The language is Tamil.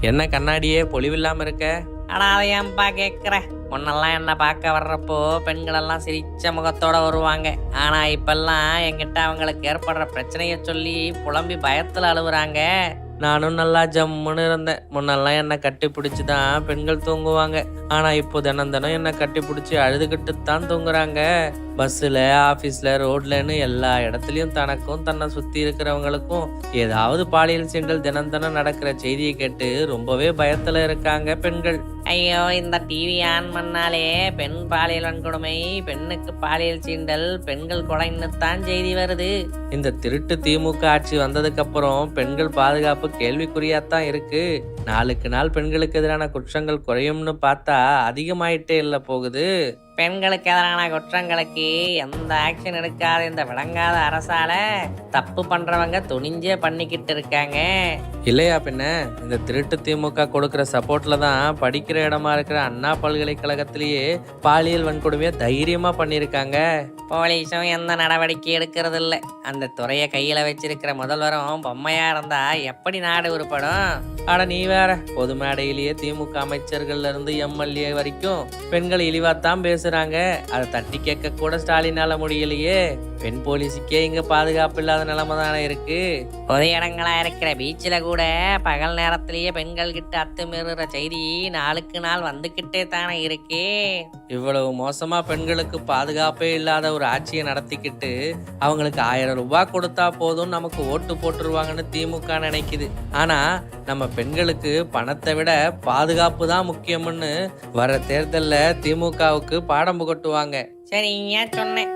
என்ன கண்ணாடியே பொலிவில்லாம இருக்க? ஆனா அதை ஏன்பா கேட்குற? முன்னெல்லாம் என்ன பார்க்க வர்றப்போ பெண்களெல்லாம் சிரிச்ச முகத்தோட வருவாங்க. ஆனா இப்பெல்லாம் என்கிட்ட அவங்களுக்கு ஏற்படுற பிரச்சனைய சொல்லி புலம்பி பயத்துல அழுவுறாங்க. நானும் நல்லா ஜம்முன்னு இருந்தேன். முன்னெல்லாம் என்னை கட்டி பிடிச்சி தான் பெண்கள் தூங்குவாங்க. ஆனா இப்போ தினம் தினம் என்னை கட்டி பிடிச்சி அழுதுகிட்டு தான் தூங்குறாங்க. பஸ்ஸில், ஆஃபீஸில், ரோட்லன்னு எல்லா இடத்துலையும் தனக்கும் தன்னை சுற்றி இருக்கிறவங்களுக்கும் ஏதாவது பாலியல் சீண்டல் தினம் தினம் நடக்கிற செய்தியை கேட்டு ரொம்பவே பயத்தில் இருக்காங்க பெண்கள். ஐயோ, இந்த டிவி ஆன் பண்ணாலே பெண் பாலியல் வன்கொடுமை, பெண்ணுக்கு பாலியல் சீண்டல், பெண்கள் கொலைன்னு தான் செய்தி வருது. இந்த திருட்டு திமுக ஆட்சி வந்ததுக்கு அப்புறம் பெண்கள் பாதுகாப்பு கேள்விக்குறியாத்தான் இருக்கு. நாளுக்கு நாள் பெண்களுக்கு எதிரான குற்றங்கள் குறையும்னு பார்த்தா அதிகமாயிட்டே இல்லை போகுது. பெண்களுக்கு எதிரான குற்றங்களுக்கு எந்த ஆக்ஷன் எடுக்காத இந்த விளங்காத அரசால தப்பு பண்றவங்க துணிஞ்சே பண்ணிக்கிட்டு இருக்காங்க. இல்லையா பின்ன? இந்த திருட்டு திமுக கொடுக்கிற சப்போர்ட்ல தான் படிக்கிற இடமா இருக்கிற அண்ணா பல்கலைக்கழகத்திலேயே பாலியல் வன்கொடுமையை தைரியமா பண்ணியிருக்காங்க. போலீஸும் எந்த நடவடிக்கை எடுக்கிறது இல்லை. அந்த துறையை கையில வச்சிருக்கிற முதல்வரும் பொம்மையா இருந்தா எப்படி நாடு உருப்படும்? ஆனா நீ வேற, பொது மேடையிலேயே திமுக அமைச்சர்கள்ல இருந்து எம்எல்ஏ வரைக்கும் பெண்கள் இழிவாத்தான் பேசுறாங்க. அதை தட்டி கேட்க கூட ஸ்டாலினால முடியலையே. பெண் போலீஸுக்கே இங்க பாதுகாப்பு இல்லாத நிலைமை தானே இருக்கு. பொது இடங்களா இருக்கிற பீச்சில் கூட பகல் நேரத்திலேயே பெண்கள் கிட்ட அத்துமீறுற செய்தி நாளுக்கு நாள் வந்துகிட்டே தானே இருக்கு. இவ்வளவு மோசமா பெண்களுக்கு பாதுகாப்பே இல்லாத ஒரு ஆட்சியை நடத்திக்கிட்டு அவங்களுக்கு 1000 ரூபாய் கொடுத்தா போதும் நமக்கு ஓட்டு போட்டுருவாங்கன்னு திமுக நினைக்குது. ஆனா நம்ம பெண்களுக்கு பணத்தை விட பாதுகாப்பு தான் முக்கியம்னு வர தேர்தல்ல திமுகவுக்கு பாடம் புகட்டுவாங்க. சரி, ஏன் சொன்னேன்.